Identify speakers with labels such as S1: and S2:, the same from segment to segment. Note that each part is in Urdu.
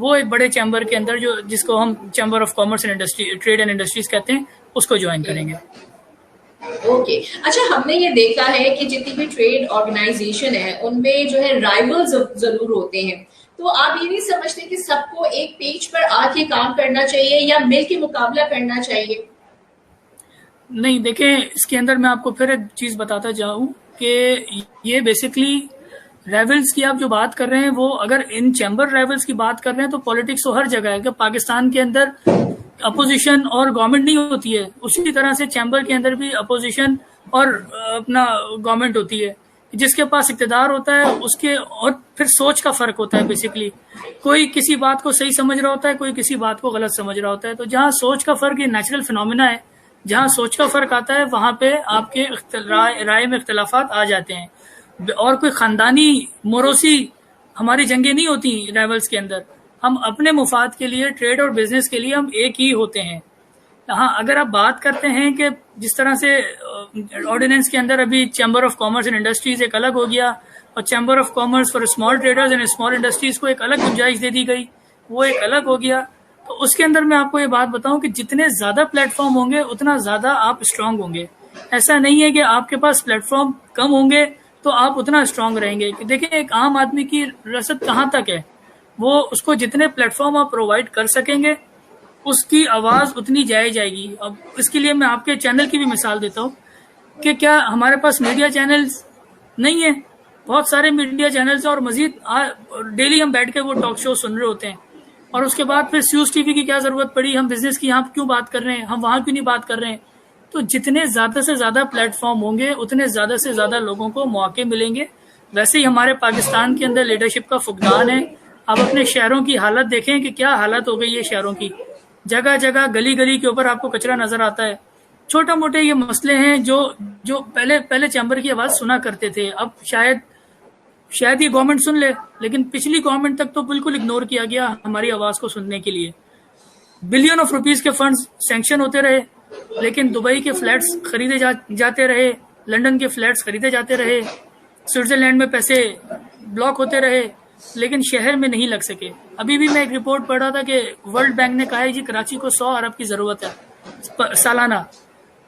S1: وہ ایک بڑے چیمبر کے اندر جو جس کو ہم chamber of commerce and industry trade and industries کہتے ہیں اس کو جوائن کریں گے.
S2: اوکے اچھا ہم نے یہ دیکھا ہے کہ جتنی بھی ٹریڈ آرگنائزیشن ہے ان میں جو ہے رائولز ضرور ہوتے ہیں, تو آپ یہ نہیں سمجھتے کہ سب کو ایک پیج پر آ کے کام کرنا چاہیے یا مل کے مقابلہ کرنا چاہیے؟
S1: نہیں دیکھیں, اس کے اندر میں آپ کو پھر ایک چیز بتاتا جاؤں کہ یہ بیسکلی رائولز کی آپ جو بات کر رہے ہیں وہ اگر ان چیمبر رائولز کی بات کر رہے ہیں تو پالیٹکس تو ہر جگہ ہے کہ پاکستان کے اندر اپوزیشن اور گورنمنٹ نہیں ہوتی ہے, اسی طرح سے چیمبر کے اندر بھی اپوزیشن اور اپنا گورنمنٹ ہوتی ہے. جس کے پاس اقتدار ہوتا ہے اس کے اور پھر سوچ کا فرق ہوتا ہے. بیسکلی کوئی کسی بات کو صحیح سمجھ رہا ہوتا ہے, کوئی کسی بات کو غلط سمجھ رہا ہوتا ہے. تو جہاں سوچ کا فرق یہ نیچرل فینومینا ہے, جہاں سوچ کا فرق آتا ہے وہاں پہ آپ کے رائے میں اختلافات آ جاتے ہیں. اور کوئی خاندانی موروثی ہماری جنگیں نہیں ہوتی رائولز کے اندر. ہم اپنے مفاد کے لیے ٹریڈ اور بزنس کے لیے ہم ایک ہی ہوتے ہیں. ہاں اگر آپ بات کرتے ہیں کہ جس طرح سے آرڈیننس کے اندر ابھی chamber of commerce and industries ایک الگ ہو گیا اور chamber of commerce for small traders and small industries کو ایک الگ گنجائش دے دی گئی, وہ ایک الگ ہو گیا. تو اس کے اندر میں آپ کو یہ بات بتاؤں کہ جتنے زیادہ پلیٹ فارم ہوں گے اتنا زیادہ آپ اسٹرانگ ہوں گے. ایسا نہیں ہے کہ آپ کے پاس پلیٹ فارم کم ہوں گے تو آپ اتنا اسٹرانگ رہیں گے. دیکھیں ایک عام آدمی کی رسد کہاں تک ہے, وہ اس کو جتنے پلیٹ فارم آپ پرووائڈ کر سکیں گے اس کی آواز اتنی جائے گی. اب اس کے لیے میں آپ کے چینل کی بھی مثال دیتا ہوں کہ کیا ہمارے پاس میڈیا چینلز نہیں ہیں؟ بہت سارے میڈیا چینلز ہیں اور مزید ڈیلی ہم بیٹھ کے وہ ٹاک شو سن رہے ہوتے ہیں. اور اس کے بعد پھر سیوز ٹی وی کی کیا ضرورت پڑی, ہم بزنس کی یہاں کیوں بات کر رہے ہیں, ہم وہاں کیوں نہیں بات کر رہے ہیں. تو جتنے زیادہ سے زیادہ پلیٹ فارم ہوں گے اتنے زیادہ سے زیادہ لوگوں کو مواقع ملیں گے. ویسے ہی ہمارے پاکستان کے اندر لیڈرشپ کا فقدان ہے. آپ اپنے شہروں کی حالت دیکھیں کہ کیا حالت ہو گئی ہے شہروں کی. جگہ جگہ گلی گلی کے اوپر آپ کو کچرا نظر آتا ہے. چھوٹا موٹے یہ مسئلے ہیں جو پہلے چیمبر کی آواز سنا کرتے تھے. اب شاید یہ گورنمنٹ سن لے, لیکن پچھلی گورنمنٹ تک تو بالکل اگنور کیا گیا ہماری آواز کو سننے کے لیے. بلین آف روپیز کے فنڈز سینکشن ہوتے رہے لیکن دبئی کے فلیٹس خریدے جاتے رہے, لنڈن کے فلیٹس خریدے جاتے رہے, سوئٹزرلینڈ میں پیسے بلاک ہوتے رہے لیکن شہر میں نہیں لگ سکے. ابھی بھی میں ایک رپورٹ پڑھ رہا تھا کہ ورلڈ بینک نے کہا ہے کہ کراچی کو 100 ارب کی ضرورت ہے سالانہ.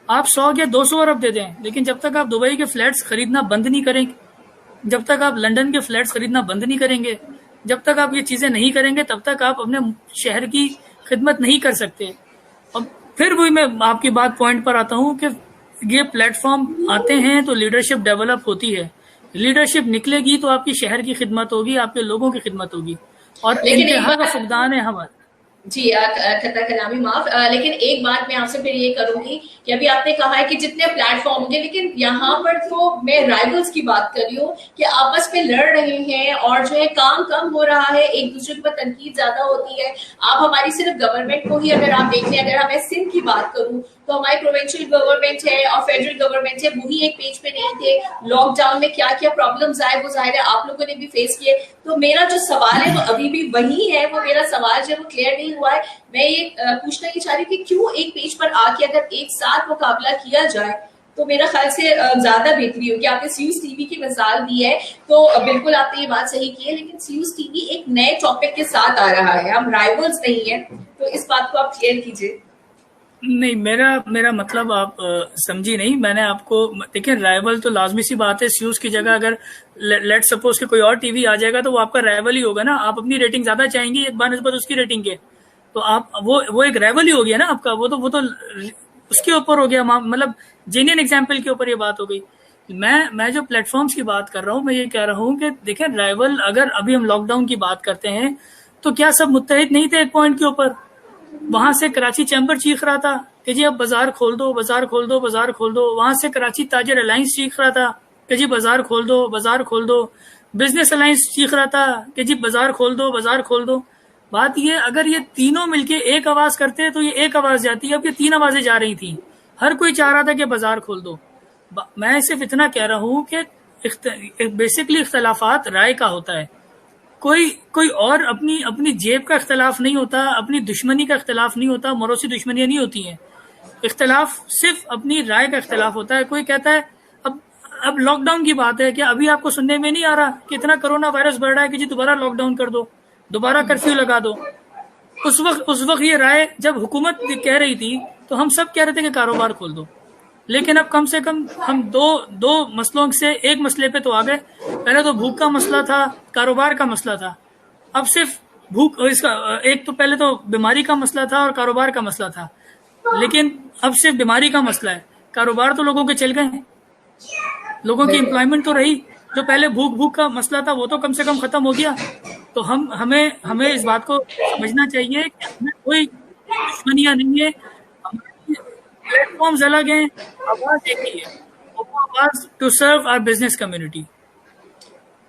S1: آپ 100 یا 200 ارب دے دیں لیکن جب تک آپ دبئی کے فلیٹس خریدنا بند نہیں کریں گے, جب تک آپ لنڈن کے فلیٹس خریدنا بند نہیں کریں گے, جب تک آپ یہ چیزیں نہیں کریں گے تب تک آپ اپنے شہر کی خدمت نہیں کر سکتے. اور پھر وہی میں آپ کی بات پوائنٹ پر آتا ہوں کہ یہ پلیٹ فارم آتے ہیں تو لیڈرشپ ڈیولپ ہوتی ہے. لیڈرشپ نکلے گی تو آپ کی شہر کی خدمت ہوگی, آپ کے لوگوں کی خدمت ہوگی. اور انتہا کا فقدان ہے ہمارا.
S2: جی خطا کلامی معاف, لیکن ایک بات میں آپ سے پھر یہ کروں گی کہ ابھی آپ نے کہا ہے کہ جتنے پلیٹ فارم ہوں گے, لیکن یہاں پر تو میں رائولز کی بات کر رہی ہوں کہ آپس میں لڑ رہے ہیں اور جو ہے کام کم ہو رہا ہے, ایک دوسرے کے اوپر تنقید زیادہ ہوتی ہے. آپ ہماری صرف گورنمنٹ کو ہی اگر آپ دیکھ لیں, اگر میں سندھ کی بات کروں تو ہماری پروونشل گورنمنٹ ہے اور فیڈرل گورنمنٹ ہے, وہی ایک پیج پہ نہیں تھے. لاک ڈاؤن میں کیا کیا پرابلمز آئے وہ ظاہر ہے آپ لوگوں نے بھی فیس کیے. تو میرا جو سوال ہے وہ ابھی بھی وہی ہے, وہ میرا سوال جو ہے وہ کلیئر نہیں ہوا ہے. میں یہ پوچھنا یہ چاہ رہی کہ کیوں ایک پیج پر آ کے اگر ایک ساتھ مقابلہ کیا جائے تو میرا خیال سے زیادہ بہتری ہوگی. آپ نے سیوز ٹی وی کی مثال دی ہے تو بالکل آپ نے یہ بات صحیح کی ہے, لیکن سیوز ٹی وی ایک نئے ٹاپک کے ساتھ آ رہا ہے, ہم رائولز نہیں ہیں, تو اس بات کو آپ کلیئر کیجیے.
S1: نہیں, میرا مطلب آپ سمجھی نہیں. میں نے آپ کو دیکھیں رائیول تو لازمی سی بات ہے. سیوز کی جگہ اگر لیٹ سپوز کہ کوئی اور ٹی وی آ جائے گا تو وہ آپ کا رائیول ہی ہوگا نا. آپ اپنی ریٹنگ زیادہ چاہیں گی ایک بار نسبت اس کی ریٹنگ کے, تو آپ وہ ایک رائیول ہی ہو گیا نا آپ کا. وہ تو اس کے اوپر ہو گیا, مطلب جینین ایگزامپل کے اوپر یہ بات ہو گئی. میں جو پلیٹ فارمز کی بات کر رہا ہوں, میں یہ کہہ رہا ہوں کہ دیکھیں رائیول, اگر ابھی ہم لاک ڈاؤن کی بات کرتے ہیں تو کیا سب متحد نہیں تھے ایک پوائنٹ کے اوپر؟ وہاں سے کراچی چیمبر چیخ رہا تھا کہ جی اب بازار کھول دو, بازار کھول دو, بازار کھول دو. وہاں سے کراچی تاجر الائنس چیخ رہا تھا کہ جی بازار کھول دو, بازار کھول دو. بزنس الائنس چیخ رہا تھا کہ جی بازار کھول دو, بازار کھول دو. بات یہ اگر یہ تینوں مل کے ایک آواز کرتے تو یہ ایک آواز جاتی ہے. اب یہ 3 آوازیں جا رہی تھیں, ہر کوئی چاہ رہا تھا کہ بازار کھول دو. میں صرف اتنا کہہ رہا ہوں کہ بیسکلی اختلافات رائے کا ہوتا ہے. کوئی اور اپنی جیب کا اختلاف نہیں ہوتا, اپنی دشمنی کا اختلاف نہیں ہوتا, موروثی دشمنیاں نہیں ہوتی ہیں. اختلاف صرف اپنی رائے کا اختلاف ہوتا ہے. کوئی کہتا ہے اب لاک ڈاؤن کی بات ہے, کیا ابھی آپ کو سننے میں نہیں آ رہا کہ اتنا کرونا وائرس بڑھ رہا ہے کہ جی دوبارہ لاک ڈاؤن کر دو؟ دوبارہ کرفیو لگا دو. اس وقت یہ رائے جب حکومت کہہ رہی تھی تو ہم سب کہہ رہے تھے کہ کاروبار کھول دو. لیکن اب کم سے کم ہم دو مسئلوں سے ایک مسئلے پہ تو آ گئے. پہلے تو بھوک کا مسئلہ تھا, کاروبار کا مسئلہ تھا. اب صرف بھوک, اس کا ایک تو پہلے تو بیماری کا مسئلہ تھا اور کاروبار کا مسئلہ تھا, لیکن اب صرف بیماری کا مسئلہ ہے. کاروبار تو لوگوں کے چل گئے ہیں, لوگوں کی امپلائمنٹ تو رہی. جو پہلے بھوک کا مسئلہ تھا وہ تو کم سے کم ختم ہو گیا. تو ہمیں اس بات کو سمجھنا چاہیے کہ ہمیں کوئی دشمنیاں نہیں ہے, پلیٹ فارمز الگ ہیں, آواز ایک ہی ہے, آواز to serve our business community.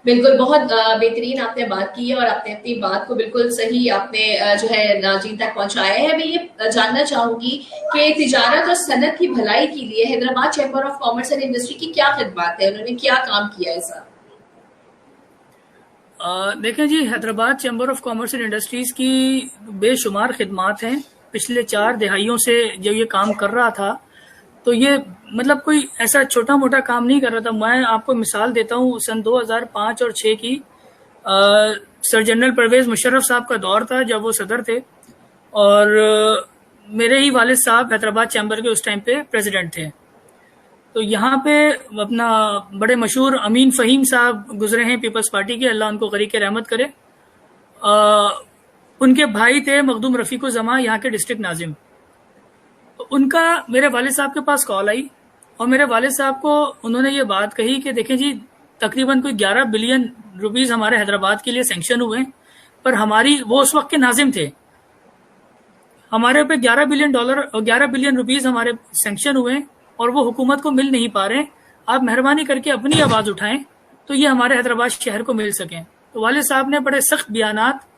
S2: بالکل, بہت بہترین آپ نے بات کی ہے اور آپ نے اپنی بات کو بالکل صحیح آپ نے جو ہے ناظرین تک پہنچایا ہے. میں یہ جاننا چاہوں گی کہ تجارت اور صنعت کی بھلائی کے لیے Hyderabad chamber of commerce and industry کی کیا خدمات ہے, انہوں نے کیا کام کیا ہے سر؟
S1: دیکھیں جی, Hyderabad chamber of commerce and industries کی بے شمار خدمات ہیں. پچھلے 4 دہائیوں سے جب یہ کام کر رہا تھا تو یہ مطلب کوئی ایسا چھوٹا موٹا کام نہیں کر رہا تھا. میں آپ کو مثال دیتا ہوں, سن 2005 اور 6 کی سر جنرل پرویز مشرف صاحب کا دور تھا جب وہ صدر تھے, اور میرے ہی والد صاحب حیدرآباد چیمبر کے اس ٹائم پہ پریزیڈنٹ تھے. تو یہاں پہ اپنا بڑے مشہور امین فہیم صاحب گزرے ہیں پیپلز پارٹی کے, اللہ ان کو غریق رحمت کرے. ان کے بھائی تھے مخدوم رفیق الزماں, یہاں کے ڈسٹرکٹ ناظم. تو ان کا میرے والد صاحب کے پاس کال آئی اور میرے والد صاحب کو انہوں نے یہ بات کہی کہ دیکھیں جی, تقریباً کوئی 11 بلین روپیز ہمارے حیدرآباد کے لیے سینکشن ہوئے ہیں, پر ہماری وہ اس وقت کے ناظم تھے, ہمارے پہ $11 بلین روپیز ہمارے سینکشن ہوئے ہیں اور وہ حکومت کو مل نہیں پا رہے ہیں. آپ مہربانی کر کے اپنی آواز اٹھائیں تو یہ ہمارے حیدرآباد شہر کو مل سکیں. تو والد صاحب نے بڑے سخت بیانات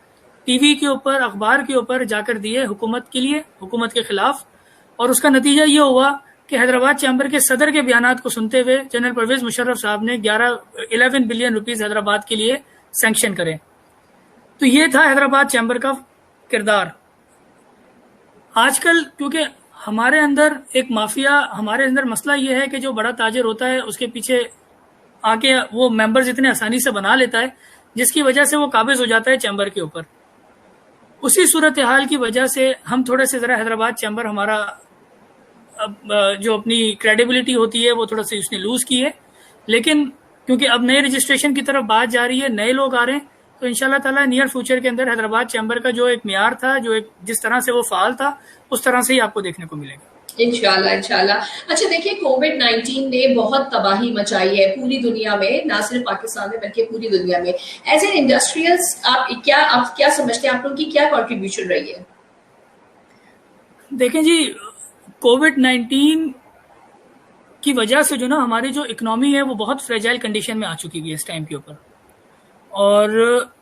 S1: ٹی وی کے اوپر, اخبار کے اوپر جا کر دیے حکومت کے لیے, حکومت کے خلاف, اور اس کا نتیجہ یہ ہوا کہ حیدرآباد چیمبر کے صدر کے بیانات کو سنتے ہوئے جنرل پرویز مشرف صاحب نے 11 بلین روپیز حیدرآباد کے لیے سینکشن کرے. تو یہ تھا حیدرآباد چیمبر کا کردار. آج کل کیونکہ ہمارے اندر ایک مافیا, ہمارے اندر مسئلہ یہ ہے کہ جو بڑا تاجر ہوتا ہے اس کے پیچھے آ کے وہ ممبرز اتنے آسانی سے بنا لیتا ہے, جس کی وجہ سے وہ قابض ہو جاتا ہے چیمبر کے اوپر. اسی صورتحال کی وجہ سے ہم تھوڑے سے ذرا حیدرآباد چیمبر ہمارا جو اپنی کریڈیبلٹی ہوتی ہے وہ تھوڑا سی اس نے لوز کی ہے. لیکن کیونکہ اب نئے رجسٹریشن کی طرف بات جا رہی ہے, نئے لوگ آ رہے ہیں, تو انشاءاللہ تعالیٰ نیئر فیوچر کے اندر حیدرآباد چیمبر کا جو ایک معیار تھا, جو ایک جس طرح سے وہ فعال تھا, اس طرح سے ہی آپ کو دیکھنے کو ملے گا
S2: انشاءاللہ. اچھا دیکھیے, کووڈ-19 نے بہت تباہی مچائی ہے پوری دنیا میں, نہ صرف پاکستان میں بلکہ پوری دنیا میں. ایز این انڈسٹریلز آپ کیا سمجھتے ہیں, آپ لوگوں کی کیا کنٹریبیوشن رہی ہے؟
S1: دیکھیں جی, کووڈ-19 کی وجہ سے جو نا ہماری جو اکنامی ہے وہ بہت فریجائل کنڈیشن میں آ چکی ہے اس ٹائم کے اوپر. اور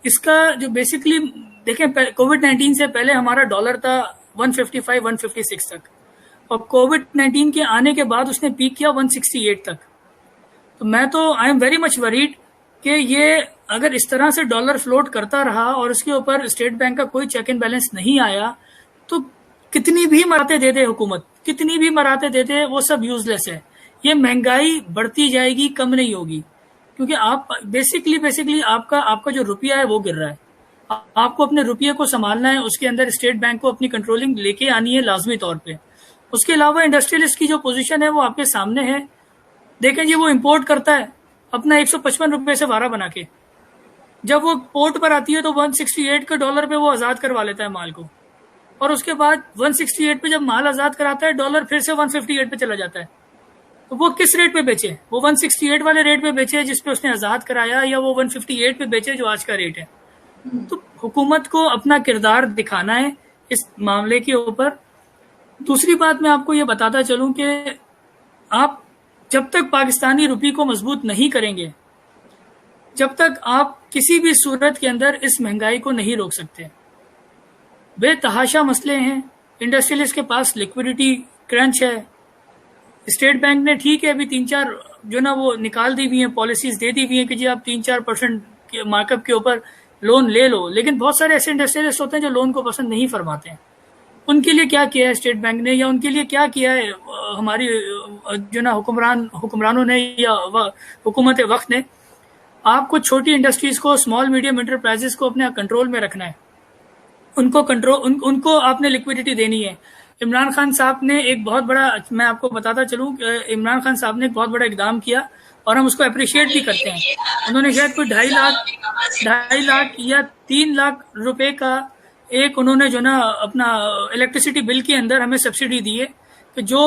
S1: اس کا جو بیسکلی دیکھیں, کووڈ-19 سے پہلے ہمارا ڈالر تھا 155-156 تک, اور کووڈ-19 کے آنے کے بعد اس نے پیک کیا 168 تک. تو میں تو I am very much worried کہ یہ اگر اس طرح سے ڈالر فلوٹ کرتا رہا اور اس کے اوپر اسٹیٹ بینک کا کوئی چیک اینڈ بیلنس نہیں آیا, تو کتنی بھی مراتے دے دے حکومت, کتنی بھی مراتے دے دے, وہ سب یوز لیس ہے. یہ مہنگائی بڑھتی جائے گی, کم نہیں ہوگی, کیونکہ آپ بیسکلی آپ کا جو روپیہ ہے وہ گر رہا ہے. آپ کو اپنے روپیے کو سنبھالنا ہے, اس کے اندر اسٹیٹ بینک کو اپنی کنٹرولنگ لے کے آنی ہے لازمی طور پہ. اس کے علاوہ انڈسٹریلسٹ کی جو پوزیشن ہے وہ آپ کے سامنے ہے. دیکھیں جی, وہ امپورٹ کرتا ہے اپنا 155 روپے سے وارہ بنا کے, جب وہ پورٹ پر آتی ہے تو 168 کے ڈالر پہ وہ آزاد کروا لیتا ہے مال کو, اور اس کے بعد 168 پہ جب مال آزاد کراتا ہے ڈالر پھر سے 158 پہ چلا جاتا ہے. تو وہ کس ریٹ پہ بیچے؟ وہ 168 والے ریٹ پہ بیچے جس پہ اس نے آزاد کرایا, یا وہ 158 پہ بیچے جو آج کا ریٹ ہے؟ تو حکومت کو اپنا کردار دکھانا ہے اس معاملے کے اوپر. دوسری بات میں آپ کو یہ بتاتا چلوں کہ آپ جب تک پاکستانی روپی کو مضبوط نہیں کریں گے, جب تک آپ کسی بھی صورت کے اندر اس مہنگائی کو نہیں روک سکتے. بے تحاشا مسئلے ہیں, انڈسٹریلسٹ کے پاس لیکوڈیٹی کرنچ ہے. اسٹیٹ بینک نے ٹھیک ہے ابھی 3-4 جو نا وہ نکال دی ہوئی ہیں, پالیسیز دے دی ہوئی ہیں کہ جی آپ 3-4% مارک اپ کے اوپر لون لے لو, لیکن بہت سارے ایسے انڈسٹریلسٹ ہوتے ہیں جو لون کو پسند نہیں فرماتے ہیں. ان کے لیے کیا کیا ہے اسٹیٹ بینک نے, یا ان کے لیے کیا کیا ہے ہماری جو نا حکمرانوں نے یا حکومت وقت نے؟ آپ کو چھوٹی انڈسٹریز کو, اسمال میڈیم انٹرپرائزز کو اپنے کنٹرول میں رکھنا ہے, ان کو آپ نے لیکوڈیٹی دینی ہے. عمران خان صاحب نے ایک بہت بڑا, میں آپ کو بتاتا چلوں کہ عمران خان صاحب نے ایک بہت بڑا اقدام کیا اور ہم اس کو اپریشیٹ بھی کرتے ہیں. انہوں نے شاید کوئی 2.5 لاکھ یا 3 لاکھ روپے کا ایک انہوں نے جو نا اپنا الیکٹریسٹی بل کے اندر ہمیں سبسڈی دی ہے کہ جو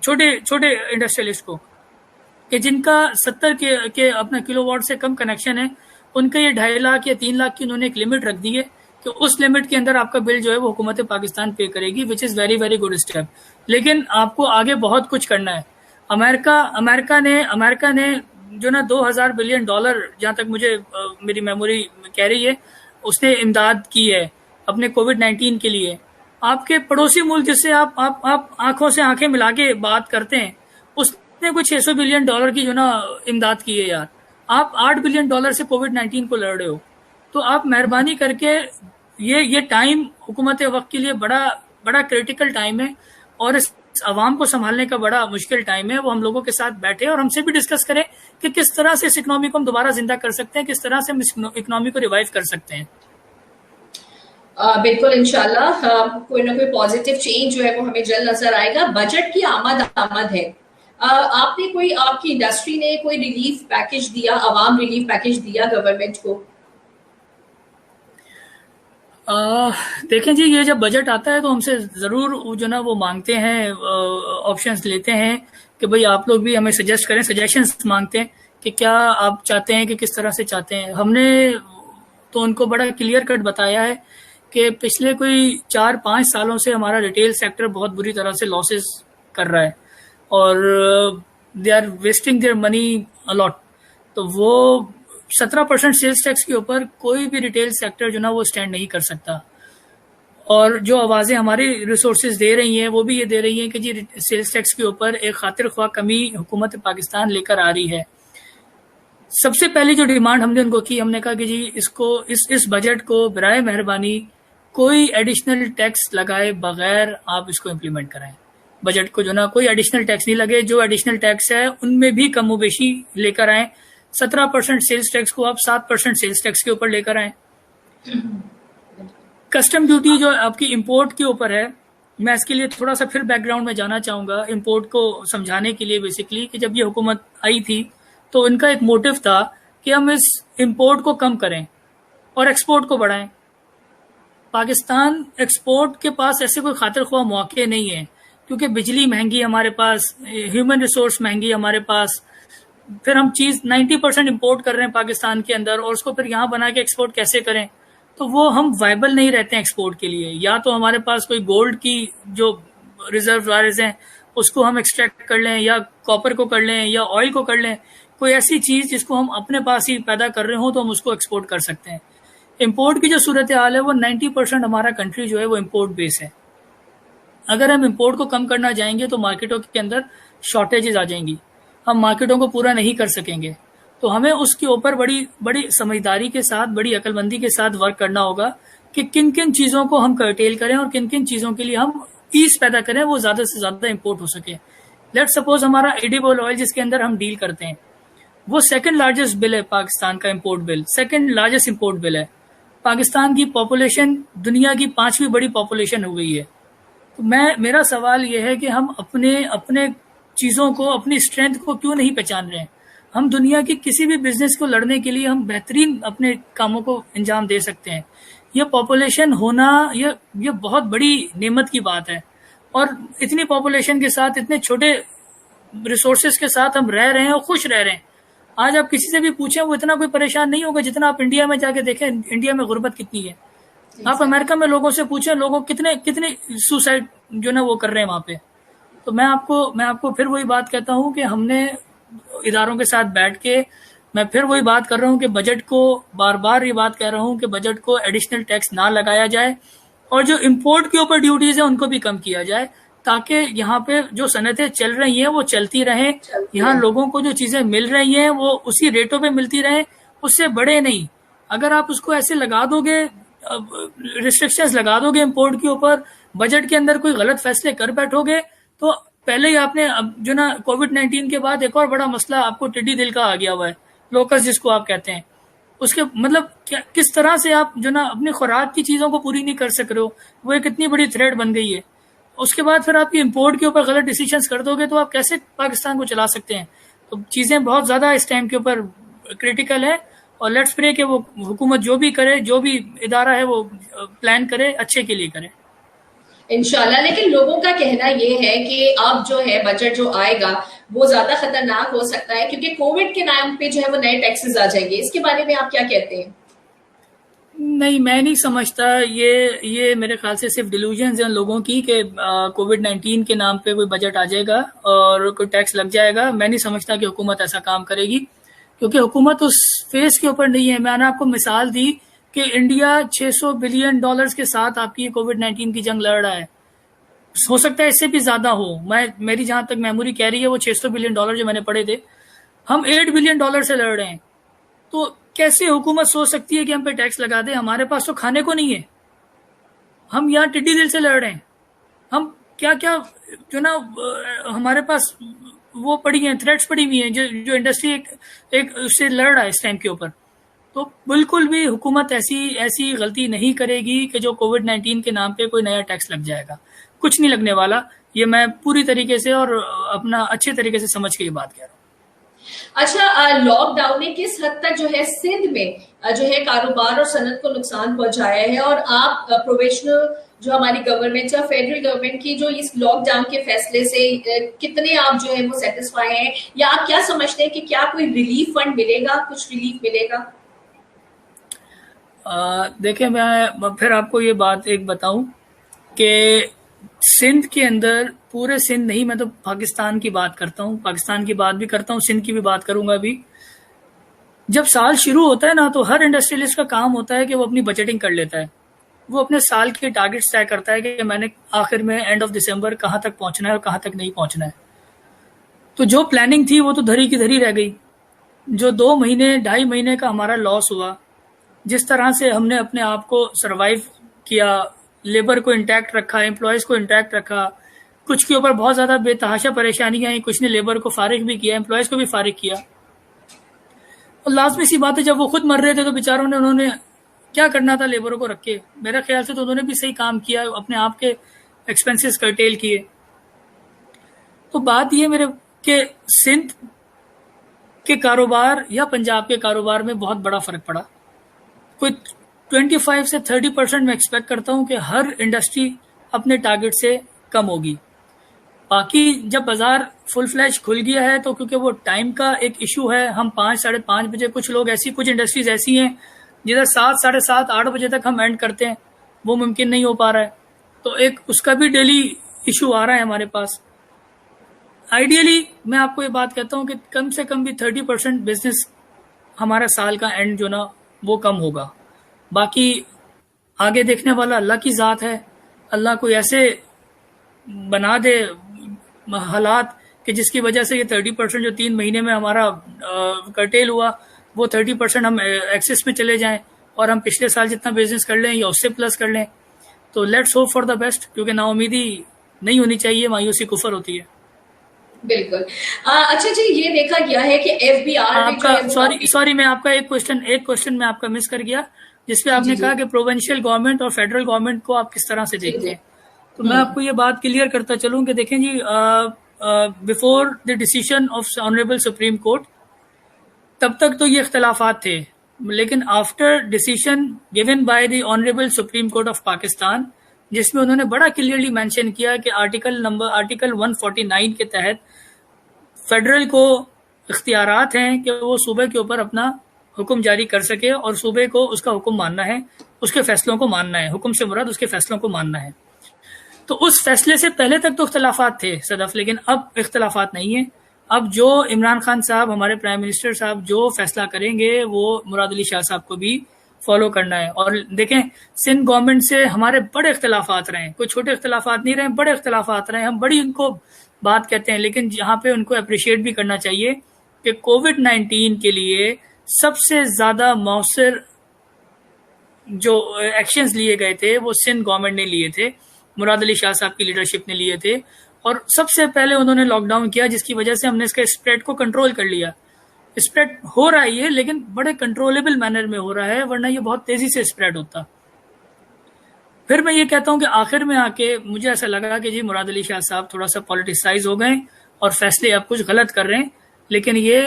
S1: چھوٹے انڈسٹریلسٹ کو کہ جن کا 70 کے اپنا کلو واٹ سے کم کنیکشن ہے, ان کا یہ 2.5 لاکھ یا 3 لاکھ کی انہوں نے ایک لمٹ رکھ دی ہے کہ اس لمٹ کے اندر آپ کا بل جو ہے وہ حکومت پاکستان پے کرے گی, which is very very good step. لیکن آپ کو آگے بہت کچھ کرنا ہے. امریکہ نے جو نا $2,000 بلین جہاں تک مجھے میری میموری کہہ رہی ہے, اس نے امداد کی ہے اپنے کووڈ-19 کے لیے. آپ کے پڑوسی ملک جس سے آپ آنکھوں سے آنکھیں ملا کے بات کرتے ہیں, اس نے کوئی $600 بلین کی جو نا امداد کی ہے. یار آپ $8 بلین سے کووڈ-19 کو لڑ رہے ہو, تو آپ مہربانی کر کے یہ ٹائم حکومت وقت کے لیے بڑا کریٹیکل ٹائم ہے اور اس عوام کو سنبھالنے کا بڑا مشکل ٹائم ہے. وہ ہم لوگوں کے ساتھ بیٹھے اور ہم سے بھی ڈسکس کریں کہ کس طرح سے اس اکنامی کو ہم دوبارہ زندہ کر سکتے ہیں, کس طرح سے ہم اکنامی کو ریوائیو کر سکتے ہیں.
S2: بالکل انشاءاللہ کوئی نہ کوئی پازیٹیو چینج جو ہے وہ ہمیں جلد نظر آئے گا. بجٹ کی آمد ہے, آپ کی انڈسٹری نے کوئی ریلیف پیکج دیا, عوام ریلیف پیکج دیا گورنمنٹ کو؟
S1: دیکھیں جی, یہ جب بجٹ آتا ہے تو ہم سے ضرور جو نا وہ مانگتے ہیں, آپشنز لیتے ہیں کہ بھئی آپ لوگ بھی ہمیں سجیسٹ کریں, سجیشنز مانگتے ہیں کہ کیا آپ چاہتے ہیں کہ کس طرح سے چاہتے ہیں. ہم نے تو ان کو بڑا کلیئر کٹ بتایا ہے کہ پچھلے کوئی 4-5 سالوں سے ہمارا ریٹیل سیکٹر بہت بری طرح سے لاسز کر رہا ہے اور they are wasting their money a lot. تو وہ 17% سیلز ٹیکس کے اوپر کوئی بھی ریٹیل سیکٹر جو نا وہ اسٹینڈ نہیں کر سکتا. اور جو آوازیں ہماری ریسورسز دے رہی ہیں وہ بھی یہ دے رہی ہیں کہ جی سیلز ٹیکس کے اوپر ایک خاطر خواہ کمی حکومت پاکستان لے کر آ رہی ہے. سب سے پہلی جو ڈیمانڈ ہم نے ان کو کی, ہم نے کہا کہ جی اس بجٹ کو برائے مہربانی کوئی ایڈیشنل ٹیکس لگائے بغیر آپ اس کو امپلیمنٹ کرائیں. بجٹ کو جو نا کوئی ایڈیشنل ٹیکس نہیں لگے, جو ایڈیشنل ٹیکس ہے ان میں بھی کم و بیشی لے کر آئیں. 17% سیلز ٹیکس کو آپ 7% سیلز ٹیکس کے اوپر لے کر آئیں. کسٹم ڈیوٹی جو آپ کی امپورٹ کے اوپر ہے, میں اس کے لیے تھوڑا سا پھر بیک گراؤنڈ میں جانا چاہوں گا امپورٹ کو سمجھانے کے لیے. بیسیکلی کہ جب یہ حکومت آئی تھی تو ان کا ایک موٹیو تھا کہ ہم اس امپورٹ کو کم کریں اور ایکسپورٹ کو بڑھائیں. پاکستان ایکسپورٹ کے پاس ایسے کوئی خاطر خواہ مواقع نہیں ہے کیونکہ بجلی مہنگی ہمارے پاس, ہیومن ریسورس مہنگی ہمارے پاس, پھر ہم چیز 90% امپورٹ کر رہے ہیں پاکستان کے اندر اور اس کو پھر یہاں بنا کے ایکسپورٹ کیسے کریں. تو وہ ہم وائبل نہیں رہتے ہیں ایکسپورٹ کے لیے. یا تو ہمارے پاس کوئی گولڈ کی جو ریزرو وائرز ہیں اس کو ہم ایکسٹریکٹ کر لیں, یا کاپر کو کر لیں, یا آئل کو کر لیں, کوئی ایسی چیز جس کو ہم اپنے پاس ہی پیدا کر رہے ہوں تو ہم اس کو ایکسپورٹ کر سکتے ہیں. امپورٹ کی جو صورتحال ہے وہ 90% ہمارا کنٹری جو ہے وہ امپورٹ بیس ہے. اگر ہم امپورٹ کو کم کرنا جائیں گے تو مارکیٹوں کے اندر شارٹیجز آ جائیں گی, ہم مارکیٹوں کو پورا نہیں کر سکیں گے. تو ہمیں اس کے اوپر بڑی سمجھداری کے ساتھ, بڑی عقل مندی کے ساتھ ورک کرنا ہوگا کہ کن کن چیزوں کو ہم کرٹیل کریں اور کن کن چیزوں کے لیے ہم ایز پیدا کریں وہ زیادہ سے زیادہ امپورٹ ہو سکے. لیٹ سپوز ہمارا ایڈیبل آئل جس کے اندر ہم ڈیل کرتے ہیں وہ سیکنڈ لارجسٹ بل ہے پاکستان کا, امپورٹ بل سیکنڈ لارجسٹ امپورٹ بل ہے. پاکستان کی پاپولیشن دنیا کی 5ویں بڑی پاپولیشن ہو گئی ہے. تو میرا سوال یہ ہے کہ ہم اپنے چیزوں کو, اپنی اسٹرینتھ کو کیوں نہیں پہچان رہے ہیں. ہم دنیا کی کسی بھی بزنس کو لڑنے کے لیے ہم بہترین اپنے کاموں کو انجام دے سکتے ہیں. یہ پاپولیشن ہونا یہ بہت بڑی نعمت کی بات ہے, اور اتنی پاپولیشن کے ساتھ, اتنے چھوٹے ریسورسز کے ساتھ ہم رہ رہے ہیں اور خوش رہ رہے ہیں. آج آپ کسی سے بھی پوچھیں وہ اتنا کوئی پریشان نہیں ہوگا جتنا آپ انڈیا میں جا کے دیکھیں انڈیا میں غربت کتنی ہے. آپ امریکہ میں لوگوں سے پوچھیں, لوگوں کتنے سوسائڈ جو نا وہ کر رہے ہیں وہاں پہ. تو میں آپ کو پھر وہی بات کہتا ہوں کہ ہم نے اداروں کے ساتھ بیٹھ کے, میں پھر وہی بات کر رہا ہوں کہ بجٹ کو بار بار یہ بات کہہ رہا ہوں کہ بجٹ کو ایڈیشنل ٹیکس نہ لگایا جائے اور جو امپورٹ کے اوپر ڈیوٹیز ہیں ان کو بھی کم کیا جائے تاکہ یہاں پہ جو صنعتیں چل رہی ہیں وہ چلتی رہیں. یہاں لوگوں کو جو چیزیں مل رہی ہیں وہ اسی ریٹوں پہ ملتی رہیں, اس سے بڑے نہیں. اگر آپ اس کو ایسے لگا دو گے, ریسٹرکشنز لگا دو گے امپورٹ کے اوپر, بجٹ کے اندر کوئی غلط فیصلے کر بیٹھو گے, تو پہلے ہی آپ نے جو نا کووڈ-19 کے بعد ایک اور بڑا مسئلہ آپ کو ٹڈی دل کا آ گیا ہوا ہے. لوکس جس کو آپ کہتے ہیں، اس کے مطلب کس طرح سے آپ جو نا اپنی خوراک کی چیزوں کو پوری نہیں کر سک رہے ہو، وہ ایک اتنی بڑی تھریٹ بن گئی ہے. اس کے بعد پھر آپ کی امپورٹ کے اوپر غلط ڈیسیجنز کر دو گے تو آپ کیسے پاکستان کو چلا سکتے ہیں؟ تو چیزیں بہت زیادہ اس ٹائم کے اوپر کریٹیکل ہے، اور لیٹس پرے کہ وہ حکومت جو بھی کرے، جو بھی ادارہ ہے وہ پلان کرے، اچھے کے لیے کرے
S2: انشاءاللہ. لیکن لوگوں کا کہنا یہ ہے کہ اب جو ہے بجٹ جو آئے گا وہ زیادہ خطرناک ہو سکتا ہے، کیونکہ کووڈ کے نام پہ جو ہے وہ نئے ٹیکسز آ جائیں گے. اس کے بارے میں آپ کیا کہتے ہیں؟
S1: نہیں، میں نہیں سمجھتا. یہ میرے خیال سے صرف ڈیلوژنز ہیں لوگوں کی کہ کووڈ 19 کے نام پہ کوئی بجٹ آ جائے گا اور کوئی ٹیکس لگ جائے گا. میں نہیں سمجھتا کہ حکومت ایسا کام کرے گی، کیونکہ حکومت اس فیس کے اوپر نہیں ہے. میں نے آپ کو مثال دی کہ انڈیا $600 بلین کے ساتھ آپ کی کووڈ 19 کی جنگ لڑ رہا ہے. ہو سکتا ہے اس سے بھی زیادہ ہو، میری جہاں تک میموری کہہ رہی ہے وہ $600 بلین جو میں نے پڑھے تھے. ہم $8 بلین سے لڑ رہے ہیں. تو کیسے حکومت سوچ سکتی ہے کہ ہم پہ ٹیکس لگا دیں؟ ہمارے پاس تو کھانے کو نہیں ہے. ہم یہاں ٹڈی دل سے لڑ رہے ہیں. ہم کیا کیا جو نا ہمارے پاس وہ پڑی ہیں، تھریٹس پڑی ہوئی ہیں جو انڈسٹری ایک اس سے لڑ رہا ہے اس ٹائم کے اوپر. تو بالکل بھی حکومت ایسی غلطی نہیں کرے گی کہ جو کووڈ 19 کے نام پہ کوئی نیا ٹیکس لگ جائے گا. کچھ نہیں لگنے والا. یہ میں پوری طریقے سے اور اپنا اچھے طریقے سے سمجھ کے یہ بات کہہ رہا ہوں.
S2: اچھا، لاک ڈاؤن نے کس حد تک جو ہے سندھ میں جو ہے کاروبار اور صنعت کو نقصان پہنچایا ہے، اور آپ پروفیشنل جو ہماری گورنمنٹ یا فیڈرل گورنمنٹ کی جو اس لاک ڈاؤن کے فیصلے سے کتنے آپ جو ہے وہ سیٹسفائی ہیں، یا آپ کیا سمجھتے ہیں کہ کیا کوئی ریلیف فنڈ ملے گا، کچھ ریلیف ملے گا؟
S1: دیکھیں، میں پھر آپ کو یہ بات ایک بتاؤں کہ سندھ کے اندر، پورے سندھ نہیں، میں تو پاکستان کی بات کرتا ہوں، پاکستان کی بات بھی کرتا ہوں، سندھ کی بھی بات کروں گا ابھی. جب سال شروع ہوتا ہے نا تو ہر انڈسٹریلسٹ کا کام ہوتا ہے کہ وہ اپنی بجٹنگ کر لیتا ہے. وہ اپنے سال کے ٹارگیٹس طے کرتا ہے کہ میں نے آخر میں اینڈ آف دسمبر کہاں تک پہنچنا ہے اور کہاں تک نہیں پہنچنا ہے. تو جو پلاننگ تھی وہ تو دھری کی دھری رہ گئی. جو 2 مہینے 2.5 مہینے کا ہمارا لاس ہوا، جس طرح سے ہم نے اپنے آپ کو سروائیو کیا، لیبر کو انٹیکٹ رکھا، امپلائیز کو انٹیکٹ رکھا، کچھ کے اوپر بہت زیادہ بے تحاشا پریشانیاں آئیں، کچھ نے لیبر کو فارغ بھی کیا، امپلائیز کو بھی فارغ کیا. اور لازمی سی بات ہے جب وہ خود مر رہے تھے تو بیچاروں نے، انہوں نے کیا کرنا تھا لیبروں کو رکھ کے؟ میرے خیال سے تو انہوں نے بھی صحیح کام کیا، اپنے آپ کے ایکسپینسز کرٹیل کیے. تو بات یہ میرے کہ سندھ کے کاروبار یا پنجاب کے کاروبار میں بہت بڑا فرق پڑا. کوئی 25 سے 30% میں ایکسپیکٹ کرتا ہوں کہ ہر انڈسٹری اپنے ٹارگٹ سے کم ہوگی. باقی جب بازار فل فلیش کھل گیا ہے تو کیونکہ وہ ٹائم کا ایک ایشو ہے، ہم 5 ساڑھے 5 بجے، کچھ انڈسٹریز ایسی ہیں جدھر 7 ساڑھے 7 8 بجے تک ہم اینڈ کرتے ہیں، وہ ممکن نہیں ہو پا رہا ہے. تو ایک اس کا بھی ڈیلی ایشو آ رہا ہے ہمارے پاس. آئیڈیلی میں آپ کو یہ بات کہتا ہوں کہ کم سے کم بھی 30% بزنس ہمارا سال کا اینڈ جو نا وہ کم ہوگا. باقی آگے دیکھنے والا اللہ کی ذات ہے. اللہ کوئی ایسے بنا دے حالات کہ جس کی وجہ سے یہ 30% جو 3 مہینے میں ہمارا کرٹیل ہوا، وہ 30% ہم ایکسس میں چلے جائیں اور ہم پچھلے سال جتنا بزنس کر لیں یا اس سے پلس کر لیں. تو let's hope for the best, کیونکہ نا امیدی نہیں ہونی چاہیے، مایوسی کفر ہوتی ہے.
S2: بالکل. اچھا جی، یہ دیکھا گیا ہے کہ ایف بی آر
S1: آپ کا سوری میں آپ کا ایک کوشچن میں آپ کا مس کر گیا، جس پہ آپ نے کہا کہ پروونشل گورنمنٹ اور فیڈرل گورنمنٹ کو آپ کس طرح سے دیکھتے ہیں. تو میں آپ کو یہ بات کلیئر کرتا چلوں کہ دیکھیں جی، before the decision of honourable supreme court تب تک تو یہ اختلافات تھے، لیکن after decision given by the honourable supreme court of Pakistan, جس میں انہوں نے بڑا کلیئرلی مینشن کیا کہ آرٹیکل 149 کے تحت فیڈرل کو اختیارات ہیں کہ وہ صوبے کے اوپر اپنا حکم جاری کر سکے اور صوبے کو اس کا حکم ماننا ہے، اس کے فیصلوں کو ماننا ہے. حکم سے مراد اس کے فیصلوں کو ماننا ہے. تو اس فیصلے سے پہلے تک تو اختلافات تھے صدف، لیکن اب اختلافات نہیں ہیں. اب جو عمران خان صاحب، ہمارے پرائم منسٹر صاحب جو فیصلہ کریں گے وہ مراد علی شاہ صاحب کو بھی فالو کرنا ہے. اور دیکھیں، سندھ گورنمنٹ سے ہمارے بڑے اختلافات رہے ہیں، کوئی چھوٹے اختلافات نہیں رہے، بڑے اختلافات رہے ہیں. ہم بڑی ان کو بات کہتے ہیں، لیکن جہاں پہ ان کو اپریشیٹ بھی کرنا چاہیے کہ کووڈ 19 کے لیے سب سے زیادہ مؤثر جو ایکشنز لیے گئے تھے وہ سندھ گورنمنٹ نے لیے تھے، مراد علی شاہ صاحب کی لیڈرشپ نے لیے تھے. اور سب سے پہلے انہوں نے لاک ڈاؤن کیا، جس کی وجہ سے ہم نے اس کے اسپریڈ کو کنٹرول کر لیا. اسپریڈ ہو رہا ہے یہ، لیکن بڑے کنٹرولبل مینر میں ہو رہا ہے، ورنہ یہ بہت تیزی سے اسپریڈ ہوتا. پھر میں یہ کہتا ہوں کہ آخر میں آ کے مجھے ایسا لگا کہ جی مراد علی شاہ صاحب تھوڑا سا پولیٹیسائز ہو گئے اور فیصلے اب کچھ غلط کر رہے ہیں، لیکن یہ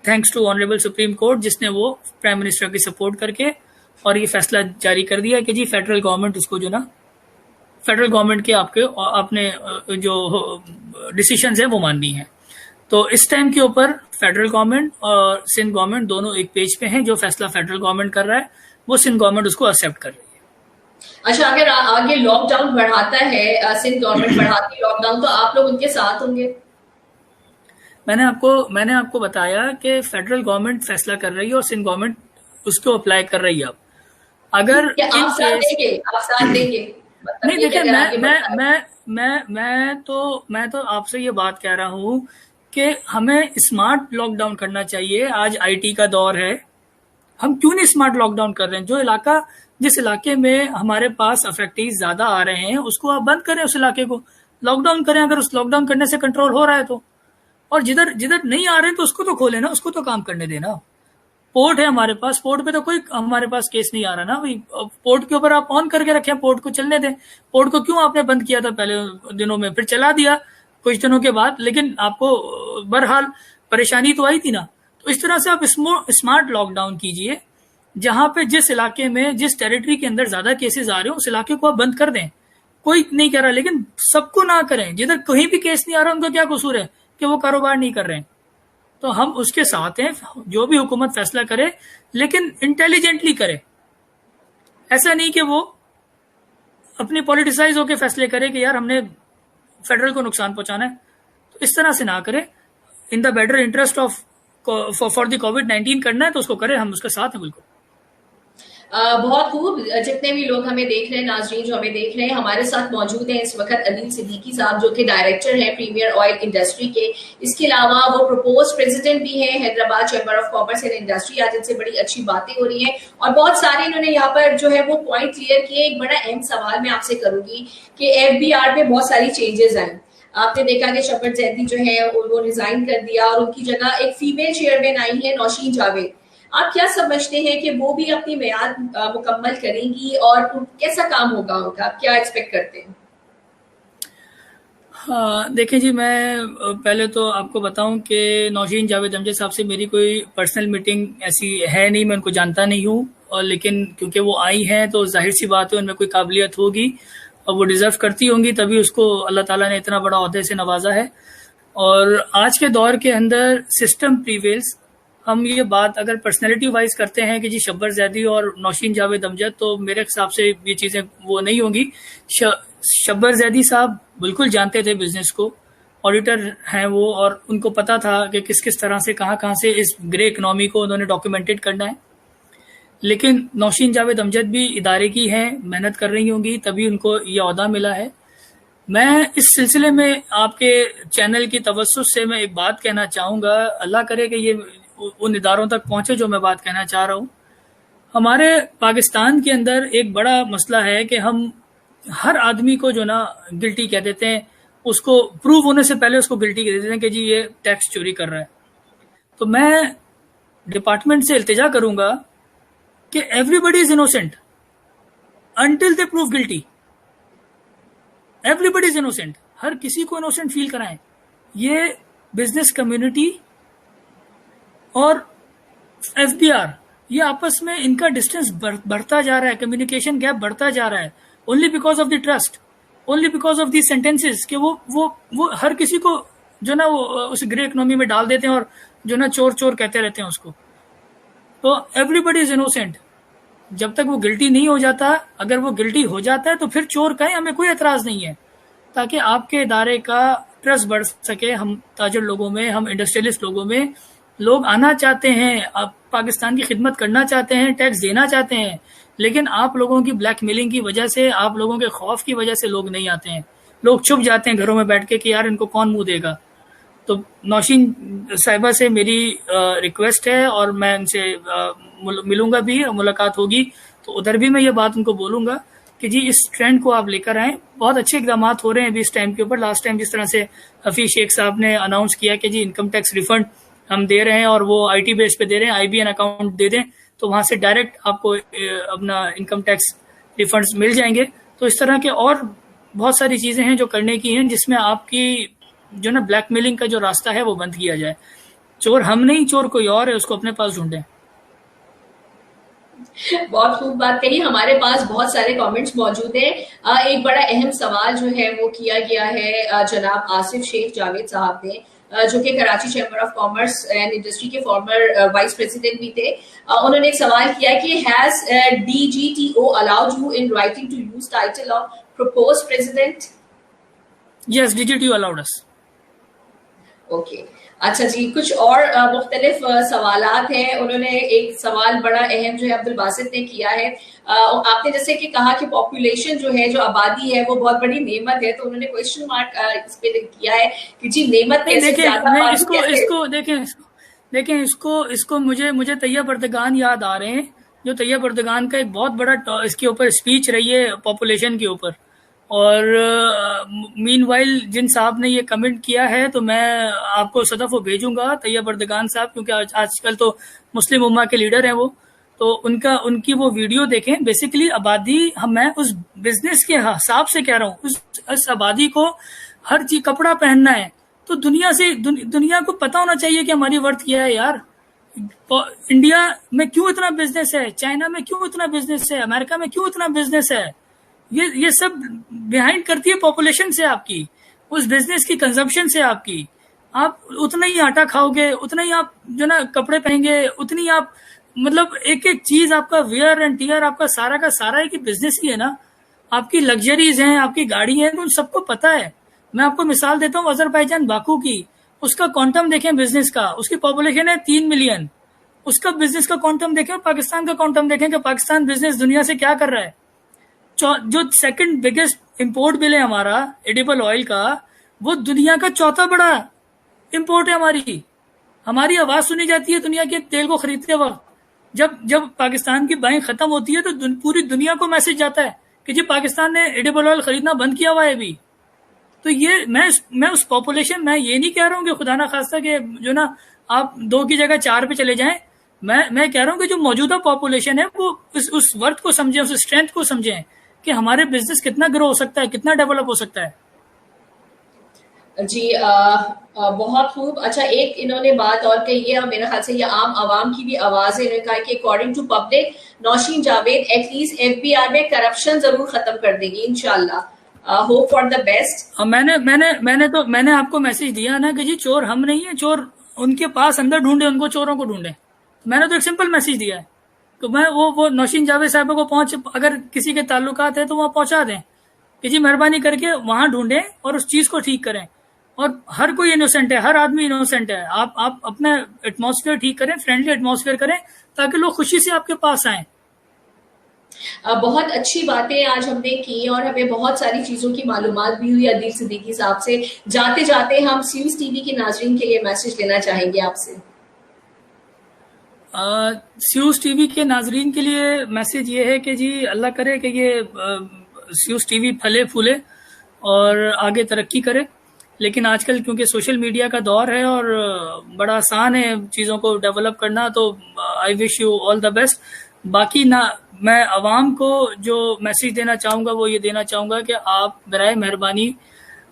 S1: thanks to honourable supreme court جس نے وہ پرائم منسٹر کی سپورٹ کر کے اور یہ فیصلہ جاری کر دیا کہ جی فیڈرل گورنمنٹ اس کو جو نا فیڈرل گورنمنٹ کے اپنے جو ڈیسیشنز ہیں وہ ماننی ہے. تو اس ٹائم کے اوپر فیڈرل گورنمنٹ اور سندھ گورنمنٹ دونوں ایک پیج پہ ہیں. جو فیصلہ فیڈرل گورنمنٹ کر رہا ہے وہ سندھ گورنمنٹ اس کو ایکسیپٹ کر رہی ہے.
S2: اچھا، اگر آگے لاک ڈاؤن بڑھاتا ہے سندھ گورنمنٹ بڑھاتی ہے لاک ڈاؤن، تو آپ لوگ ان کے ساتھ ہوں گے؟
S1: میں نے آپ کو بتایا کہ فیڈرل گورنمنٹ فیصلہ کر رہی ہے اور سندھ گورنمنٹ اس کو اپلائی کر رہی ہے. اب اگر
S2: آپ ساتھ دیں گے
S1: نہیں دیکھیں، میں تو آپ سے یہ بات کہہ رہا ہوں کہ ہمیں اسمارٹ لاک ڈاؤن کرنا چاہیے. آج آئی ٹی کا دور ہے، ہم کیوں نہیں اسمارٹ لاک ڈاؤن کر رہے ہیں؟ جس علاقے میں ہمارے پاس افیکٹیز زیادہ آ رہے ہیں اس کو آپ بند کریں، اس علاقے کو لاک ڈاؤن کریں اگر اس لاک ڈاؤن کرنے سے کنٹرول ہو رہا ہے تو. اور جدھر نہیں آ رہے ہیں تو اس کو تو کھولے نا، اس کو تو کام کرنے دینا. پورٹ ہے ہمارے پاس، پورٹ پہ تو کوئی ہمارے پاس کیس نہیں آ رہا نا بھائی. پورٹ کے اوپر آپ آن کر کے رکھیں، پورٹ کو چلنے دیں. پورٹ کو کیوں آپ نے بند کیا تھا پہلے دنوں میں، پھر چلا دیا کچھ دنوں کے بعد، لیکن آپ کو بہرحال پریشانی تو آئی تھی نا. تو اس طرح سے آپ اسمارٹ لاک ڈاؤن کیجئے، جہاں پہ جس علاقے میں جس ٹیریٹری کے اندر زیادہ کیسز آ رہے ہیں اس علاقے کو آپ بند کر دیں. کوئی نہیں کہہ رہا، لیکن سب کو نہ کریں. جدھر کہیں بھی کیس نہیں آ رہا ان کا کیا قصور ہے کہ وہ کاروبار نہیں کر رہے ہیں؟ تو ہم اس کے ساتھ ہیں، جو بھی حکومت فیصلہ کرے لیکن انٹیلیجنٹلی کرے. ایسا نہیں کہ وہ اپنی پولیٹیسائز ہو کے فیصلے کرے کہ یار ہم نے فیڈرل کو نقصان پہنچانا ہے. تو اس طرح سے نہ کرے. In the better interest of for the کووڈ-19 کرنا ہے تو اس کو کرے، ہم اس کے ساتھ ہیں بالکل.
S2: بہت خوب. جتنے بھی لوگ ہمیں دیکھ رہے ہیں، ناظرین جو ہمیں دیکھ رہے ہیں، ہمارے ساتھ موجود ہیں اس وقت عدیل صدیقی صاحب جو کہ ڈائریکٹر ہیں پریمیئر آئل انڈسٹری کے. اس کے علاوہ وہ پروپوز پریزیڈنٹ بھی ہیں Hyderabad chamber of commerce and industry. آج ان سے بڑی اچھی باتیں ہو رہی ہیں اور بہت سارے انہوں نے یہاں پر جو ہے وہ پوائنٹ کلیئر کیے. ایک بڑا اہم سوال میں آپ سے کروں گی کہ FBR میں بہت ساری چینجز آئیں. آپ نے دیکھا کہ شبر زیدی جو ہے وہ ریزائن کر دیا اور ان کی جگہ ایک فیمیل چیئرمین آئی ہے نوشین جاوید. آپ کیا سمجھتے ہیں کہ وہ بھی اپنی میعاد مکمل کریں گی اور کیسا کام ہوگا ان کا؟ آپ کیا ایکسپیکٹ کرتے ہیں؟
S1: دیکھیں جی، میں پہلے تو آپ کو بتاؤں کہ نوشین جاوید امجد صاحب سے میری کوئی پرسنل میٹنگ ایسی ہے نہیں، میں ان کو جانتا نہیں ہوں. اور لیکن کیونکہ وہ آئی ہیں تو ظاہر سی بات ہے ان میں کوئی قابلیت ہوگی اور وہ ڈیزرو کرتی ہوں گی، تبھی اس کو اللہ تعالیٰ نے اتنا بڑا عہدے سے نوازا ہے. اور آج کے دور کے اندر سسٹم پریویلز. ہم یہ بات اگر پرسنالٹی وائز کرتے ہیں کہ جی شبر زیدی اور نوشین جاوید امجد، تو میرے حساب سے یہ چیزیں وہ نہیں ہوں گی. شبر زیدی صاحب بالکل جانتے تھے بزنس کو، آڈیٹر ہیں وہ، اور ان کو پتا تھا کہ کس طرح سے کہاں سے اس گرے اکنامی کو انہوں نے ڈاکیومنٹڈ کرنا ہے. لیکن نوشین جاوید امجد بھی ادارے کی ہیں، محنت کر رہی ہوں گی، تبھی ان کو یہ عہدہ ملا ہے. میں اس سلسلے میں آپ کے چینل کی توسط سے میں ایک بات کہنا چاہوں گا، اللہ کرے کہ یہ ان اداروں تک پہنچے جو میں بات کہنا چاہ رہا ہوں. ہمارے پاکستان کے اندر ایک بڑا مسئلہ ہے کہ ہم ہر آدمی کو جو نا گلٹی کہہ دیتے ہیں، اس کو پروو ہونے سے پہلے اس کو گلٹی کہہ دیتے ہیں کہ جی یہ ٹیکس چوری کر رہا ہے. تو میں ڈپارٹمنٹ سے التجا کروں گا کہ every body is innocent until they prove guilty. Every body is innocent, ہر کسی کو انوسینٹ فیل کرائیں. یہ بزنس کمیونٹی اور FBR یہ آپس میں ان کا ڈسٹینس بڑھتا جا رہا ہے، کمیونیکیشن گیپ بڑھتا جا رہا ہے، only because of the trust, only because of the sentences کہ وہ ہر کسی کو جو نا وہ اس گرے اکنامی میں ڈال دیتے ہیں اور جو نا چور چور کہتے رہتے ہیں اس کو. تو ایوری بڈی از انوسینٹ جب تک وہ گلٹی نہیں ہو جاتا. اگر وہ گلٹی ہو جاتا ہے تو پھر چور کہیں، ہمیں کوئی اعتراض نہیں ہے، تاکہ آپ کے ادارے کا ٹرسٹ بڑھ سکے. ہم تاجر لوگوں میں، ہم انڈسٹریلسٹ لوگوں میں، لوگ آنا چاہتے ہیں، آپ پاکستان کی خدمت کرنا چاہتے ہیں، ٹیکس دینا چاہتے ہیں، لیکن آپ لوگوں کی بلیک میلنگ کی وجہ سے، آپ لوگوں کے خوف کی وجہ سے لوگ نہیں آتے ہیں. لوگ چھپ جاتے ہیں گھروں میں بیٹھ کے کہ یار ان کو کون منہ دے گا. تو نوشین صاحبہ سے میری ریکویسٹ ہے اور میں ان سے ملوں گا بھی، ملاقات ہوگی تو ادھر بھی میں یہ بات ان کو بولوں گا کہ جی اس ٹرینڈ کو آپ لے کر آئیں. بہت اچھے اقدامات ہو رہے ہیں ابھی اس ٹائم کے اوپر. لاسٹ ٹائم جس طرح سے حفیظ شیخ صاحب نے اناؤنس کیا کہ جی انکم ٹیکس ریفنڈ ہم دے رہے ہیں اور وہ آئی ٹی بیس پہ دے رہے ہیں, IBN اکاؤنٹ دے دیں تو وہاں سے ڈائریکٹ آپ کو اپنا انکم ٹیکس ریفنڈز مل جائیں گے. تو اس طرح کے اور بہت ساری چیزیں ہیں جو کرنے کی ہیں, جس میں آپ کی جو نا بلیک میلنگ کا جو راستہ ہے وہ بند کیا جائے. چور ہم نہیں, چور کوئی اور ہے, اس کو اپنے پاس ڈھونڈیں.
S2: بہت خوب بات کہی. ہمارے پاس بہت سارے کامنٹس موجود ہیں. ایک بڑا اہم سوال جو ہے وہ کیا گیا ہے جناب آصف شیخ جاوید صاحب نے, جو کہ Karachi chamber of commerce and industry کے فارمر وائس پریزیڈنٹ بھی تھے. انہوں نے ایک سوال کیا کہ has DGTO allowed you in writing to use title of proposed president?
S1: Yes, DGTO allowed us.
S2: Okay, اچھا جی, کچھ اور مختلف سوالات ہیں. انہوں نے ایک سوال بڑا اہم جو ہے عبد الباسط نے کیا ہے. آپ نے جیسے کہ کہا کہ پاپولیشن جو ہے, جو آبادی ہے, وہ بہت بڑی نعمت ہے, تو انہوں نے کوشچن مارک اس پہ کیا ہے کہ جی نعمت کیسے زیادہ
S1: دیکھیں اس کو مجھے طیب اردگان یاد آ رہے ہیں, جو طیب اردگان کا ایک بہت بڑا اس کے اوپر اسپیچ رہی ہے پاپولیشن کے اوپر. اور مین وائل جن صاحب نے یہ کمنٹ کیا ہے تو میں آپ کو صدف وہ بھیجوں گا, طیب اردگان صاحب, کیونکہ آج کل تو مسلم امہ کے لیڈر ہیں وہ, تو ان کی وہ ویڈیو دیکھیں. بیسیکلی آبادی, میں اس بزنس کے حساب سے کہہ رہا ہوں, اس آبادی کو ہر چیز, کپڑا پہننا ہے تو دنیا کو پتا ہونا چاہیے کہ ہماری ورتھ کیا ہے یار. انڈیا میں کیوں اتنا بزنس ہے, چائنا میں کیوں اتنا بزنس ہے, امریکہ میں کیوں اتنا بزنس ہے. یہ سب بیہائنڈ کرتی ہے پاپولیشن سے, آپ کی اس بزنس کی کنزمپشن سے. آپ اتنا ہی آٹا کھاؤ گے, اتنا ہی آپ جو نا کپڑے پہنیں گے, اتنی آپ مطلب ایک چیز آپ کا ویئر اینڈ ٹیئر آپ کا سارا ایک بزنس ہی ہے نا. آپ کی لگژریز ہیں, آپ کی گاڑی ہیں, تو ان سب کو پتا ہے. میں آپ کو مثال دیتا ہوں آذربائیجان باکو کی. اس کا کوانٹم دیکھیں بزنس کا, اس کی پاپولیشن ہے 3 ملین. اس کا بزنس کا کوانٹم دیکھیں, اور پاکستان کا کوانٹم دیکھیں کہ پاکستان بزنس دنیا سے کیا کر رہا ہے. جو سیکنڈ بگیسٹ امپورٹ بل ہے ہمارا ایڈیبل آئل کا, وہ دنیا کا چوتھا بڑا امپورٹ ہے. ہماری آواز سنی جاتی ہے دنیا کے تیل کو خریدتے وقت. جب پاکستان کی بائیں ختم ہوتی ہے تو پوری دنیا کو میسج جاتا ہے کہ جی پاکستان نے ایڈیبل آئل خریدنا بند کیا ہوا ہے ابھی. تو یہ میں اس پاپولیشن, میں یہ نہیں کہہ رہا ہوں کہ خدا نہ خواستہ کہ جو نا آپ 2 کی جگہ 4 پہ چلے جائیں. میں کہہ رہا ہوں کہ جو موجودہ پاپولیشن ہے وہ اس ورتھ کو سمجھیں, اس اسٹرینتھ کو سمجھیں کہ ہمارے بزنس کتنا گرو ہو سکتا ہے, کتنا ڈیولپ ہو سکتا ہے.
S2: جی بہت خوب. اچھا, ایک انہوں نے بات اور کہی ہے, میرے خیال سے یہ عام عوام کی بھی آواز ہے. انہوں نے کہا کہ according to public Nosheen Javed at least FBI میں کرپشن ضرور ختم کر دے گی انشاءاللہ. Hope for the best.
S1: میں نے آپ کو میسج دیا نا کہ جی چور ہم نہیں ہیں, چور ان کے پاس اندر ڈھونڈے, ان کو چوروں کو ڈھونڈے. میں نے تو ایک سمپل میسج دیا ہے. تو میں وہ نوشین جاوید صاحب کو اگر کسی کے تعلقات ہیں تو وہاں پہنچا دیں کہ جی مہربانی کر کے وہاں ڈھونڈیں اور اس چیز کو ٹھیک کریں. اور ہر کوئی انوسینٹ ہے, ہر آدمی انوسینٹ ہے. آپ اپنا ایٹماسفیئر ٹھیک کریں, فرینڈلی ایٹماسفیئر کریں, تاکہ لوگ خوشی سے آپ کے پاس آئیں.
S2: بہت اچھی باتیں آج ہم نے کی, اور ہمیں بہت ساری چیزوں کی معلومات بھی ہوئی عدیل صدیقی صاحب سے. جاتے جاتے ہم سیوز ٹی وی کے ناظرین کے لیے میسج لینا چاہیں گے آپ سے.
S1: سیوز ٹی وی کے ناظرین کے لیے میسج یہ ہے کہ جی اللہ کرے کہ یہ سیوز ٹی وی پھلے پھولے اور آگے ترقی کرے. لیکن آج کل کیونکہ سوشل میڈیا کا دور ہے اور بڑا آسان ہے چیزوں کو ڈیولپ کرنا, تو آئی wish you all the best. باقی میں عوام کو جو میسج دینا چاہوں گا وہ یہ دینا چاہوں گا کہ آپ برائے مہربانی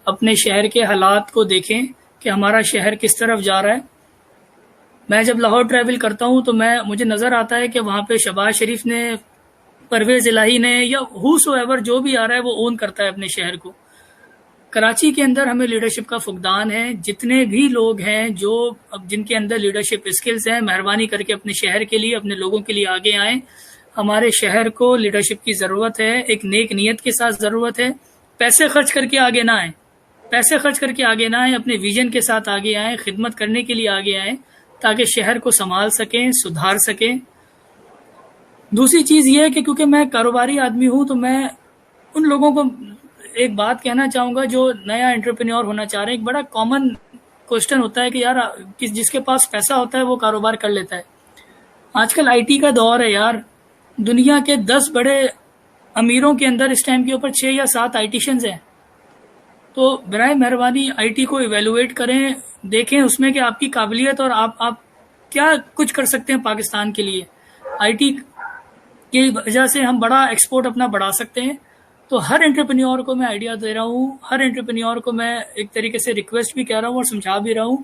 S1: اپنے شہر کے حالات کو دیکھیں کہ ہمارا شہر کس طرف جا رہا ہے. میں جب لاہور ٹریول کرتا ہوں تو مجھے نظر آتا ہے کہ وہاں پہ شہباز شریف نے, پرویز الہی نے, یا ہو ایور جو بھی آ رہا ہے وہ اون کرتا ہے اپنے شہر کو. کراچی کے اندر ہمیں لیڈرشپ کا فقدان ہے. جتنے بھی لوگ ہیں جن کے اندر لیڈرشپ اسکلز ہیں, مہربانی کر کے اپنے شہر کے لیے, اپنے لوگوں کے لیے آگے آئیں. ہمارے شہر کو لیڈرشپ کی ضرورت ہے, ایک نیک نیت کے ساتھ ضرورت ہے. پیسے خرچ کر کے آگے نہ آئیں, اپنے ویژن کے ساتھ آگے آئیں, خدمت کرنے کے لیے آگے آئیں, تاکہ شہر کو سنبھال سکیں, سدھار سکیں. دوسری چیز یہ ہے کہ کیونکہ میں کاروباری آدمی ہوں تو میں ان لوگوں کو ایک بات کہنا چاہوں گا جو نیا انٹرپرینیور ہونا چاہ رہے ہیں. ایک بڑا کامن کوشچن ہوتا ہے کہ یار جس کے پاس پیسہ ہوتا ہے وہ کاروبار کر لیتا ہے. آج کل IT کا دور ہے یار. دنیا کے 10 بڑے امیروں کے اندر اس ٹائم کے اوپر 6 یا 7 آئیٹیشنز ہیں. تو برائے مہربانی آئی ٹی کو ایویلویٹ کریں, دیکھیں اس میں کہ آپ کی قابلیت اور آپ کیا کچھ کر سکتے ہیں پاکستان کے لیے. آئی ٹی کی وجہ سے ہم بڑا ایکسپورٹ اپنا بڑھا سکتے ہیں. تو ہر انٹرپرینیور کو میں آئیڈیا دے رہا ہوں, ہر انٹرپرینیور کو میں ایک طریقے سے ریکویسٹ بھی کہہ رہا ہوں اور سمجھا بھی رہا ہوں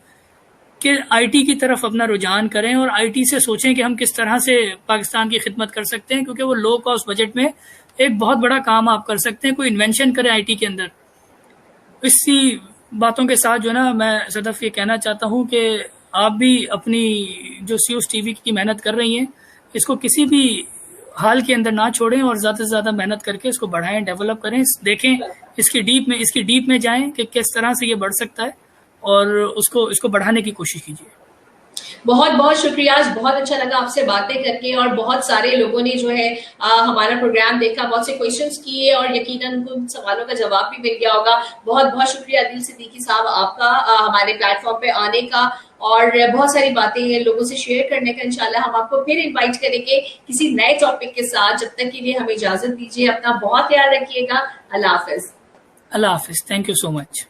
S1: کہ آئی ٹی کی طرف اپنا رجحان کریں اور آئی ٹی سے سوچیں کہ ہم کس طرح سے پاکستان کی خدمت کر سکتے ہیں, کیونکہ وہ لو کاسٹ بجٹ میں ایک بہت بڑا کام آپ کر سکتے ہیں. کوئی انوینشن کریں آئی ٹی کے اندر. اسی باتوں کے ساتھ جو نا میں صدف یہ کہنا چاہتا ہوں کہ آپ بھی اپنی جو سیوس ٹی وی کی محنت کر رہی ہیں اس کو کسی بھی حال کے اندر نہ چھوڑیں اور زیادہ سے زیادہ محنت کر کے اس کو بڑھائیں, ڈیولپ کریں, دیکھیں اس کی ڈیپ میں جائیں کہ کس طرح سے یہ بڑھ سکتا ہے اور اس کو بڑھانے کی کوشش کیجیے.
S2: بہت بہت شکریہ, بہت اچھا لگا آپ سے باتیں کر کے, اور بہت سارے لوگوں نے جو ہے ہمارا پروگرام دیکھا, بہت سے کویشچنس کیے اور یقیناً ان سوالوں کا جواب بھی مل گیا ہوگا. بہت بہت شکریہ عادل صدیقی صاحب آپ کا ہمارے پلیٹ فارم پہ آنے کا اور بہت ساری باتیں لوگوں سے شیئر کرنے کا. انشاءاللہ ہم آپ کو پھر انوائٹ کریں گے کسی نئے ٹاپک کے ساتھ. جب تک کے لیے ہمیں اجازت دیجیے, اپنا بہت خیال رکھیے گا. اللہ حافظ.
S1: اللہ حافظ. Thank you so much.